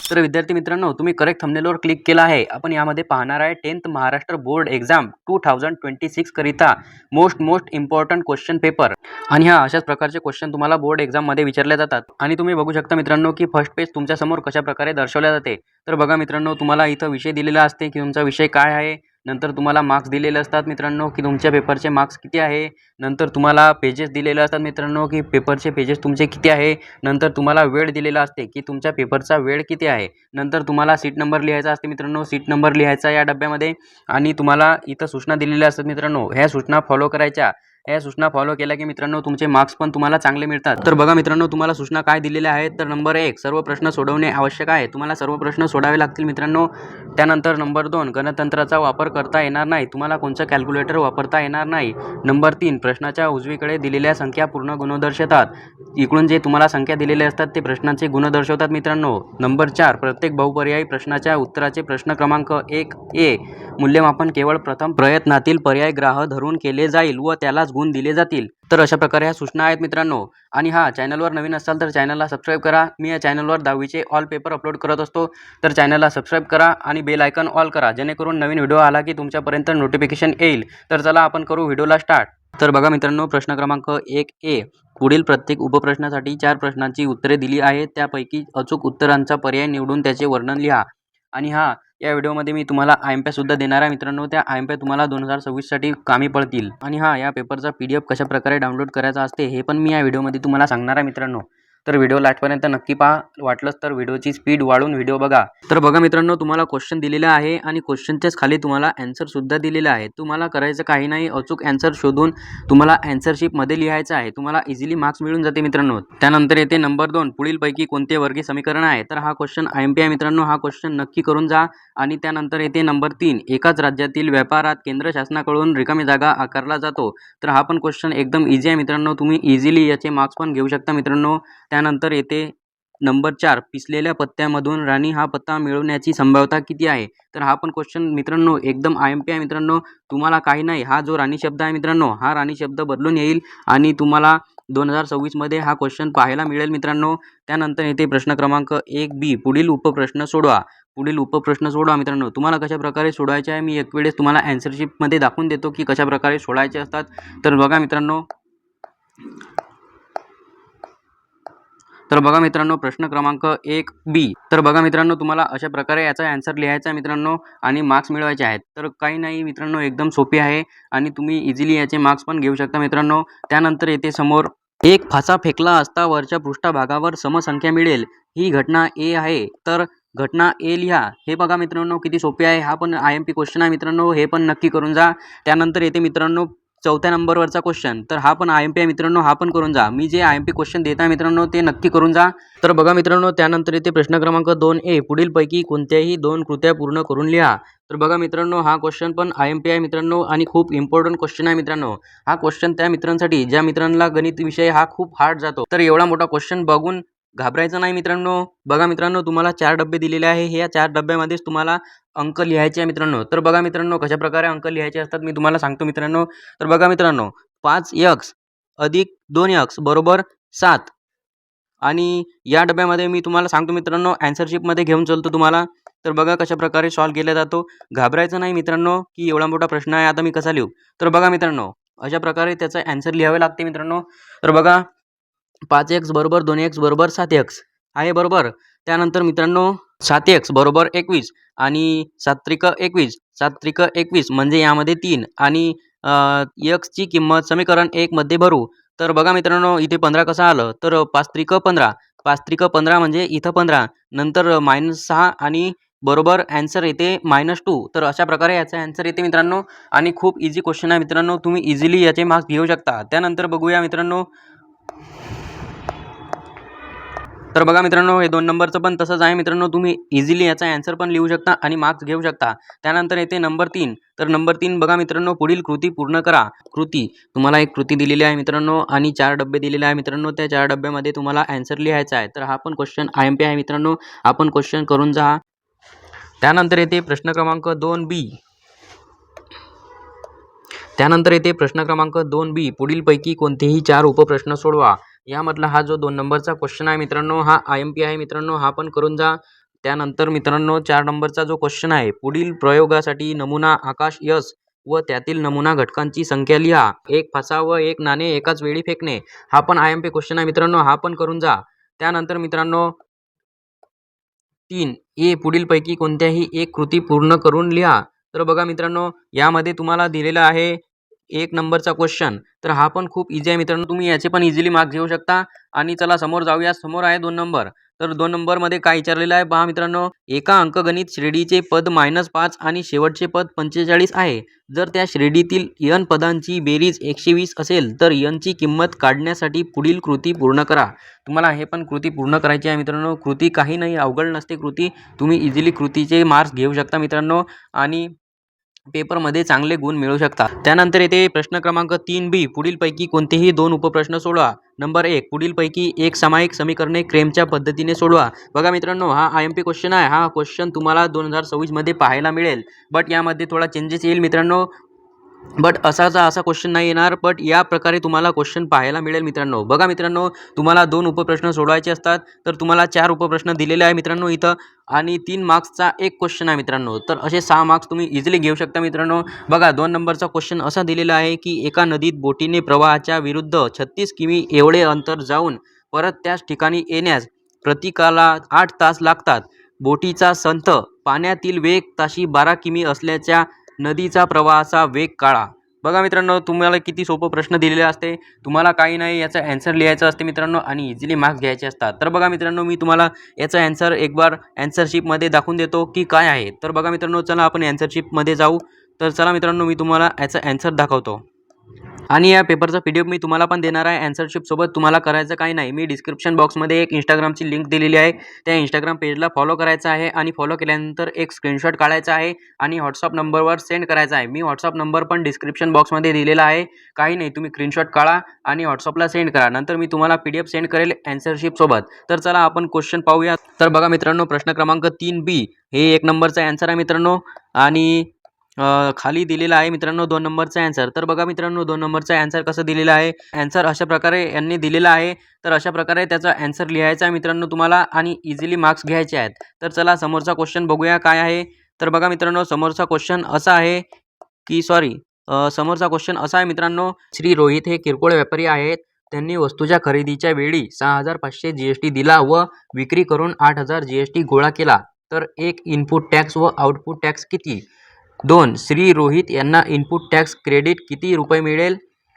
तर विद्यार्थी मित्रांनो, तुम्ही करेक्ट थंबनेलवर क्लिक केला आहे. आपण यामध्ये पाहणार आहे 10th महाराष्ट्र बोर्ड एक्झाम 2026 करिता मोस्ट इम्पॉर्टंट क्वेश्चन पेपर. आणि अशाच प्रकारचे क्वेश्चन तुम्हाला बोर्ड एक्झाममध्ये विचारले जातात. आणि तुम्ही बघू शकता मित्रांनो की फर्स्ट पेज तुमच्यासमोर कशा प्रकारे दर्शवल्या जाते. तर बघा मित्रांनो, तुम्हाला इथं विषय दिलेला असते की तुमचा विषय काय आहे. नंतर तुम्हाला मार्क्स दिलेले असतात मित्रांनो की तुमच्या पेपरचे मार्क्स किती आहे. नंतर तुम्हाला पेजेस दिलेले असतात मित्रांनो की पेपरचे पेजेस तुमचे किती आहे. नंतर तुम्हाला वेळ दिलेला असते की तुमच्या पेपरचा वेळ किती आहे. नंतर तुम्हाला सीट नंबर लिहायचा असते मित्रांनो, सीट नंबर लिहायचा या डब्यामध्ये. आणि तुम्हाला इथं सूचना दिलेल्या असतात मित्रांनो, ह्या सूचना फॉलो करायच्या. ह्या सूचना फॉलो केल्या की मित्रांनो तुमचे मार्क्स पण तुम्हाला चांगले मिळतात. तर बघा मित्रांनो, तुम्हाला सूचना काय दिलेल्या आहेत. तर नंबर 1, सर्व प्रश्न सोडवणे आवश्यक आहे. तुम्हाला सर्व प्रश्न सोडावे लागतील मित्रांनो. त्यानंतर नंबर 2, गणतंत्राचा वापर करता येणार नाही. तुम्हाला कोणचं कॅल्क्युलेटर वापरता येणार नाही. नंबर 3, प्रश्नाच्या उजवीकडे दिलेल्या संख्या पूर्ण गुण दर्शवतात. इकडून जे तुम्हाला संख्या दिलेल्या असतात ते प्रश्नाचे गुण दर्शवतात मित्रांनो. नंबर 4, प्रत्येक बहुपर्यायी प्रश्नाच्या उत्तराचे प्रश्न क्रमांक 1A मूल्यमापन केवळ प्रथम प्रयत्नातील पर्याय ग्राह्य धरून केले जाईल व त्यालाच गुण दिले जातील. तर अशा प्रकारे ह्या सूचना आहेत मित्रांनो. आणि चॅनलवर नवीन असाल तर चॅनलला सबस्क्राईब करा. मी या चॅनलवर 10वीचे ऑल पेपर अपलोड करत असतो. तर चॅनलला सबस्क्राईब करा आणि बेल आयकॉन ऑल करा, जेणेकरून नवीन व्हिडिओ आला की तुमच्यापर्यंत नोटिफिकेशन येईल. तर चला आपण करू व्हिडिओला स्टार्ट. तर बघा मित्रांनो, प्रश्न क्रमांक 1A, पुढील प्रत्येक उपप्रश्नासाठी 4 प्रश्नांची उत्तरे दिली आहेत. त्यापैकी अचूक उत्तरांचा पर्याय निवडून त्याचे वर्णन लिहा. आणि या व्हिडिओमध्ये मी तुम्हाला IMPA सुद्धा देणार आहे मित्रांनो. त्या IMPA तुम्हाला 2026 साठी कामी पडतील. आणि या पेपरचा PDF कशा प्रकारे डाउनलोड करायचा असते हे पण मी या व्हिडिओमध्ये तुम्हाला सांगणार आहे मित्रांनो. तर व्हिडिओ लास्टपर्यंत नक्की पहा. वाटलंच तर व्हिडिओची स्पीड वाढवून व्हिडिओ बघा. तर बघा मित्रांनो, तुम्हाला क्वेश्चन दिलेला आहे आणि क्वेश्चनच्याच खाली तुम्हाला आन्सर सुद्धा दिलेला आहे. तुम्हाला करायचं काही नाही, अचूक आन्सर शोधून तुम्हाला आन्सरशीटमध्ये लिहायचं आहे. तुम्हाला इझिली मार्क्स मिळून जाते मित्रांनो. त्यानंतर येते नंबर 2, पुढीलपैकी कोणते वर्गीय समीकरण आहे. तर हा क्वेश्चन IMPA आहे मित्रांनो. हा क्वेश्चन नक्की करून जा. आणि त्यानंतर येते नंबर 3, एकाच राज्यातील व्यापारात केंद्र शासनाकडून रिकामी जागा आकारला जातो. तर हा पण क्वेश्चन एकदम इझी आहे मित्रांनो. तुम्ही इझिली याचे मार्क्स पण घेऊ शकता मित्रांनो. त्यानंतर येते नंबर 4, पिसलेल्या पत्त्यामधून राणी हा पत्ता मिळवण्याची संभाव्यता किती आहे. तर हा पण क्वेश्चन मित्रांनो एकदम IMPA आहे मित्रांनो. तुम्हाला काही नाही, हा जो राणी शब्द आहे मित्रांनो, हा राणी शब्द बदलून येईल आणि तुम्हाला 2026 मध्ये हा क्वेश्चन पाहायला मिळेल मित्रांनो. त्यानंतर येते प्रश्न क्रमांक 1B, पुढील उपप्रश्न सोडवा. पुढील उपप्रश्न सोडवा मित्रांनो. तुम्हाला कशा प्रकारे सोडवायचे आहे मी एक वेळेस तुम्हाला आन्सरशीटमध्ये दाखवून देतो की कशा प्रकारे सोडवायचे असतात. तर बघा मित्रांनो, प्रश्न क्रमांक 1B. तर बघा मित्रांनो, तुम्हाला अशा प्रकारे याचा आन्सर लिहायचा आहे मित्रांनो आणि मार्क्स मिळवायचे आहेत. तर काही नाही मित्रांनो, एकदम सोपी आहे आणि तुम्ही इझिली याचे मार्क्स पण घेऊ शकता मित्रांनो. त्यानंतर येते समोर, एक फासा फेकला असता वरच्या पृष्ठभागावर समसंख्या मिळेल. ही घटना A आहे. तर घटना A लिहा. हे बघा मित्रांनो किती सोपे आहे. हा पण IMP क्वेश्चन आहे मित्रांनो. हे पण नक्की करून जा. त्यानंतर येते मित्रांनो 4थ्या नंबरवरचा क्वेश्चन. तर हा पण IMP आहे मित्रांनो. हा पण करून जा. मी जे IMP क्वेश्चन देत आहे मित्रांनो ते नक्की करून जा. तर बघा मित्रांनो, त्यानंतर येते प्रश्न क्रमांक 2A, पुढीलपैकी कोणत्याही 2 कृत्या पूर्ण करून लिहा. तर बघा मित्रांनो, हा क्वेश्चन पण IMP आहे मित्रांनो आणि खूप इम्पॉर्टंट क्वेश्चन आहे मित्रांनो. हा क्वेश्चन त्या मित्रांसाठी ज्या मित्रांना गणित विषय हा खूप हार्ड जातो. तर एवढा मोठा क्वेश्चन बघून घाबरायचं नाही मित्रांनो. बघा मित्रांनो, तुम्हाला 4 डब्बे दिलेले आहे. या 4 डब्यामध्येच तुम्हाला अंक लिहायचे आहे मित्रांनो. तर बघा मित्रांनो, कशा प्रकारे अंक लिहायचे असतात मी तुम्हाला सांगतो मित्रांनो. तर बघा मित्रांनो, 5x अधिक 2x बरोबर 7. आणि या डब्यामध्ये मी तुम्हाला सांगतो मित्रांनो, आन्सरशीटमध्ये घेऊन चलतो तुम्हाला. तर बघा कशा प्रकारे सॉल्व्ह केला जातो. घाबरायचं नाही मित्रांनो की एवढा मोठा प्रश्न आहे, आता मी कसा लिहू. तर बघा मित्रांनो, अशा प्रकारे त्याचा आन्सर लिहावे लागते मित्रांनो. तर बघा, 5x बरोबर 2x बरोबर 7x आहे बरोबर. त्यानंतर मित्रांनो 7x बरोबर 21 आणि 7 त्रिक 21, 7 त्रिक 21 म्हणजे यामध्ये 3 आणि x ची किंमत समीकरण 1 मध्ये भरू. तर बघा मित्रांनो, इथे 15 कसं आलं. तर 5 त्रिक 15, 5 त्रिक 15 म्हणजे इथं 15, नंतर -6 आणि बरोबर आन्सर येते -2. तर अशा प्रकारे याचा आन्सर येते मित्रांनो आणि खूप इझी क्वेश्चन आहे मित्रांनो. तुम्ही इझिली याचे मार्क्स घेऊ शकता. त्यानंतर बघूया मित्रांनो. तर बघा मित्रांनो, हे 2 नंबरचं पण तसंच आहे मित्रांनो. तुम्ही इझिली याचा आन्सर पण लिहू शकता आणि मार्क्स घेऊ शकता. त्यानंतर येते नंबर 3. तर नंबर 3 बघा मित्रांनो, पुढील कृती पूर्ण करा. कृती, तुम्हाला एक कृती दिलेली आहे मित्रांनो आणि 4 डब्बे दिलेले आहे मित्रांनो. त्या 4 डब्यामध्ये तुम्हाला आन्सर लिहायचा आहे. तर हा पण क्वेश्चन IMP आहे मित्रांनो. आपण क्वेश्चन करून जा. त्यानंतर येते प्रश्न क्रमांक 2B. त्यानंतर येते प्रश्न क्रमांक 2B, पुढीलपैकी कोणतेही 4 उपप्रश्न सोडवा. यामधला हा जो 2 नंबरचा क्वेश्चन आहे मित्रांनो, हा IMP आहे मित्रांनो. हा पण करून जा. त्यानंतर मित्रांनो 4 नंबरचा जो क्वेश्चन आहे, पुढील प्रयोगासाठी नमुना आकाश यश व त्यातील नमुना घटकांची संख्या लिहा. एक फासा व एक नाणे एकाच वेळी फेकणे. हा पण IMP क्वेश्चन आहे मित्रांनो, हा पण करून जा. त्यानंतर मित्रांनो 3 ए पुढीलपैकी कोणत्याही एक कृती पूर्ण करून लिहा. तर बघा मित्रांनो, यामध्ये तुम्हाला दिलेलं आहे 1 नंबरचा क्वेश्चन. तर हा पण खूप इझी आहे मित्रांनो, तुम्ही याचे पण इझिली मार्क्स घेऊ शकता. आणि चला समोर जाऊया. समोर आहे 2 नंबर. तर 2 नंबरमध्ये काय विचारलेलं आहे पहा मित्रांनो, एका अंकगणित श्रेणीचे पद -5 आणि शेवटचे पद 45 आहे. जर त्या श्रेणीतील n पदांची बेरीज 120 असेल तर n ची किंमत काढण्यासाठी पुढील कृती पूर्ण करा. तुम्हाला हे पण कृती पूर्ण करायची आहे मित्रांनो. कृती काही नाही अवघड नसते कृती. तुम्ही इझिली कृतीचे मार्क्स घेऊ शकता मित्रांनो आणि पेपरमध्ये चांगले गुण मिळवू शकता. त्यानंतर येते प्रश्न क्रमांक 3B, पुढीलपैकी कोणतेही 2 उपप्रश्न सोडवा. नंबर 1, पुढीलपैकी एक सामायिक समीकरणे क्रेमच्या पद्धतीने सोडवा. बघा मित्रांनो, हा IMP क्वेश्चन आहे. हा क्वेश्चन तुम्हाला 2026 मध्ये पाहायला मिळेल, बट यामध्ये थोडा चेंजेस येईल मित्रांनो. बट असा क्वेश्चन नाही येणार, बट या प्रकारे तुम्हाला क्वेश्चन पाहायला मिळेल मित्रांनो. बघा मित्रांनो, तुम्हाला 2 उपप्रश्न सोडवायचे असतात, तर तुम्हाला 4 उपप्रश्न दिलेले आहे मित्रांनो इथं आणि 3 मार्क्सचा एक क्वेश्चन आहे मित्रांनो. तर असे 6 मार्क्स तुम्ही इझिली घेऊ शकता मित्रांनो. बघा 2 नंबरचा क्वेश्चन असा दिलेला आहे की एका नदीत बोटीने प्रवाहाच्या विरुद्ध 36 किमी एवढे अंतर जाऊन परत त्याच ठिकाणी येण्यास प्रत्येकाला 8 तास लागतात. बोटीचा संथ पाण्यातील वेग ताशी 12 किमी असल्याच्या नदीचा प्रवाहाचा वेग काढा. बघा मित्रांनो, तुम्हाला किती सोपं प्रश्न दिलेले असते. तुम्हाला काही नाही याचा ॲन्सर लिहायचं असते मित्रांनो आणि इझिली मार्क्स घ्यायचे असतात. तर बघा मित्रांनो, मी तुम्हाला याचा ॲन्सर एक बार ॲन्सर शीटमध्ये दाखवून देतो की काय आहे. तर बघा मित्रांनो, चला आपण ॲन्सर शीटमध्ये जाऊ. तर चला मित्रांनो, मी तुम्हाला याचा ॲन्सर दाखवतो आणि या पेपरचा PDF मी तुम्हाला पण देणार आहे ॲन्सर शीटसोबत. तुम्हाला करायचं काही नाही, मी डिस्क्रिप्शन बॉक्समध्ये एक इंस्टाग्रामची लिंक दिलेली आहे. त्या इंस्टाग्राम पेजला फॉलो करायचं आहे आणि फॉलो केल्यानंतर एक स्क्रीनशॉट काढायचा आहे आणि व्हॉट्सअप नंबरवर सेंड करायचा आहे. मी व्हॉट्सअप नंबर पण डिस्क्रिप्शन बॉक्समध्ये दिलेला आहे. काही नाही, तुम्ही स्क्रीनशॉट काढा आणि व्हॉट्सअपला सेंड करा. नंतर मी तुम्हाला PDF सेंड करेल ॲन्सर शीटसोबत. तर चला आपण क्वेश्चन पाहूया. तर बघा मित्रांनो, प्रश्न क्रमांक 3B हे 1 नंबरचा ॲन्सर आहे मित्रांनो आणि खाली दिलेला आहे मित्रांनो 2 नंबरचा ॲन्सर. तर बघा मित्रांनो, 2 नंबरचा ॲन्सर कसं दिलेला आहे. ॲन्सर अशा प्रकारे यांनी दिलेला आहे. तर अशा प्रकारे त्याचा ॲन्सर लिहायचा आहे मित्रांनो तुम्हाला आणि इझिली मार्क्स घ्यायचे आहेत. तर चला समोरचा क्वेश्चन बघूया काय आहे. तर बघा मित्रांनो, समोरचा क्वेश्चन असा आहे की समोरचा क्वेश्चन असा आहे मित्रांनो, श्री रोहित हे किरकोळ व्यापारी आहेत. त्यांनी वस्तूच्या खरेदीच्या वेळी 6,500 GST दिला व विक्री करून 8,000 GST गोळा केला. तर एक इनपुट टॅक्स व आउटपुट टॅक्स किती? 2, श्री रोहित यांना इनपुट टॅक्स क्रेडिट किती रुपये मिळेल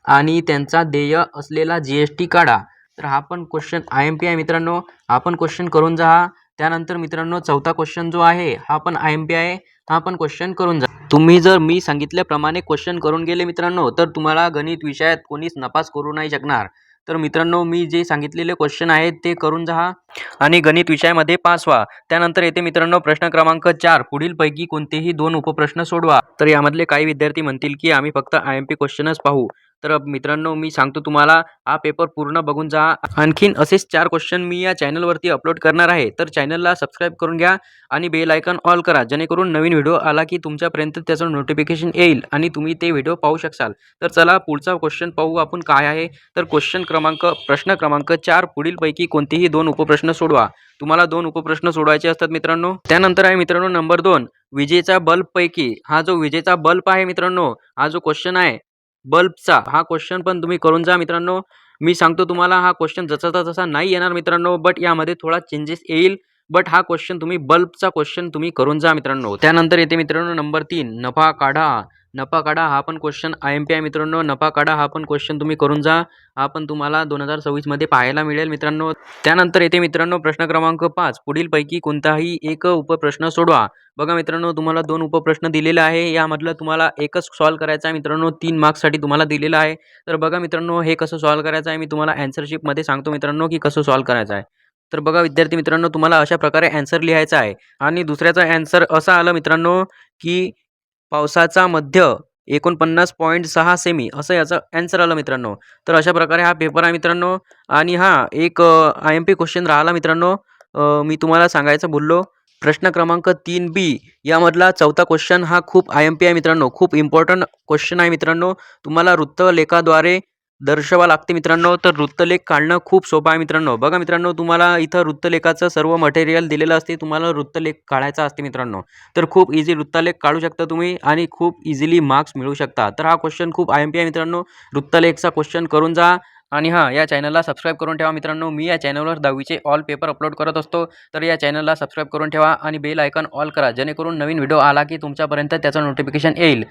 आणि त्यांचा देय असलेला GST काढा. तर हा पण क्वेश्चन IMP आहे मित्रांनो. हा पण क्वेश्चन करून जा. त्यानंतर मित्रांनो, चौथा क्वेश्चन जो आहे हा पण IMP आहे. हा पण क्वेश्चन करून जा. तुम्ही जर मी सांगितल्याप्रमाणे क्वेश्चन करून गेले मित्रांनो, तर तुम्हाला गणित विषयात कोणीच नपास करू नाही शकणार. तर मित्रांनो, मी जे सांगितलेले क्वेश्चन आहेत ते करून जा आणि गणित विषयामध्ये पास व्हा. त्यानंतर येते मित्रांनो प्रश्न क्रमांक 4, पुढीलपैकी कोणतेही 2 उपप्रश्न सोडवा. तर यामधले काही विद्यार्थी म्हणतील की आम्ही फक्त IMP क्वेश्चनच पाहू. तर मित्रांनो, मी सांगतो तुम्हाला, हा पेपर पूर्ण बघून जा. आणखीन असेच 4 क्वेश्चन मी या चॅनलवरती अपलोड करणार आहे. तर चॅनलला सबस्क्राईब करून घ्या आणि बेल आयकॉन ऑल करा, जेणेकरून नवीन व्हिडिओ आला की तुमच्यापर्यंत त्याचं नोटिफिकेशन येईल आणि तुम्ही ते व्हिडिओ पाहू शकाल. तर चला पुढचा क्वेश्चन पाहू आपण काय आहे. तर प्रश्न क्रमांक 4, पुढीलपैकी कोणतेही 2 उपप्रश्न सोडवा. तुम्हाला 2 उपप्रश्न सोडवायचे असतात मित्रांनो. त्यानंतर आहे मित्रांनो नंबर 2, विजेचा बल्बपैकी हा जो विजेचा बल्ब आहे मित्रांनो, हा जो क्वेश्चन आहे बल्बचा, हा क्वेश्चन पण तुम्ही करून जा मित्रांनो. मी सांगतो तुम्हाला, हा क्वेश्चन जसाचा तसा नाही येणार मित्रांनो, बट यामध्ये थोडा चेंजेस येईल. बट हा क्वेश्चन तुम्ही बल्बचा क्वेश्चन तुम्ही करून जा मित्रांनो. त्यानंतर येते मित्रांनो नंबर 3, नफा काढा. नफा काढा हा पण क्वेश्चन IMP आहे मित्रांनो. नफा काढा हा पण क्वेश्चन तुम्ही करून जा. हा पण तुम्हाला 2026 मध्ये पाहायला मिळेल मित्रांनो. त्यानंतर येते मित्रांनो प्रश्न क्रमांक 5, पुढीलपैकी कोणताही एक उपप्रश्न सोडवा. बघा मित्रांनो, तुम्हाला 2 उपप्रश्न दिलेले आहे. यामधलं तुम्हाला एकच सॉल्व करायचा आहे मित्रांनो. 3 मार्क्ससाठी तुम्हाला दिलेला आहे. तर बघा मित्रांनो, हे कसं सॉल्व करायचं आहे मी तुम्हाला ॲन्सर शीटमध्ये सांगतो मित्रांनो की कसं सॉल्व करायचं आहे. तर बघा विद्यार्थी मित्रांनो, तुम्हाला अशा प्रकारे ॲन्सर लिहायचा आहे आणि दुसऱ्याचा ॲन्सर असा आला मित्रांनो की पावसाचा मध्य 49.6 सेमी असं याचं ॲन्सर आलं मित्रांनो. तर अशा प्रकारे हा पेपर आहे मित्रांनो आणि हा एक IMP क्वेश्चन राहिला मित्रांनो. मी तुम्हाला सांगायचं बोललो. प्रश्न क्रमांक 3B यामधला चौथा क्वेश्चन हा खूप IMP आहे मित्रांनो. खूप इम्पॉर्टंट क्वेश्चन आहे मित्रांनो. तुम्हाला वृत्तलेखाद्वारे दर्शवा लागते मित्रांनो. तर वृत्तलेख काढणं खूप सोपं आहे मित्रांनो. बघा मित्रांनो, तुम्हाला इथं वृत्तलेखाचं सर्व मटेरियल दिलेलं असते. तुम्हाला वृत्तलेख काढायचा असते मित्रांनो. तर खूप इझी वृत्तलेख काढू शकता तुम्ही आणि खूप इझिली मार्क्स मिळवू शकता. तर हा क्वेश्चन खूप IMP आहे मित्रांनो. वृत्तलेखचा क्वेश्चन करून जा आणि हां, या चॅनलला सबस्क्राईब करून ठेवा मित्रांनो. मी या चॅनलवर 10वीचे ऑल पेपर अपलोड करत असतो. तर या चॅनलला सबस्क्राईब करून ठेवा आणि बेल आयकॉन ऑल करा, जेणेकरून नवीन व्हिडिओ आला की तुमच्यापर्यंत त्याचं नोटिफिकेशन येईल.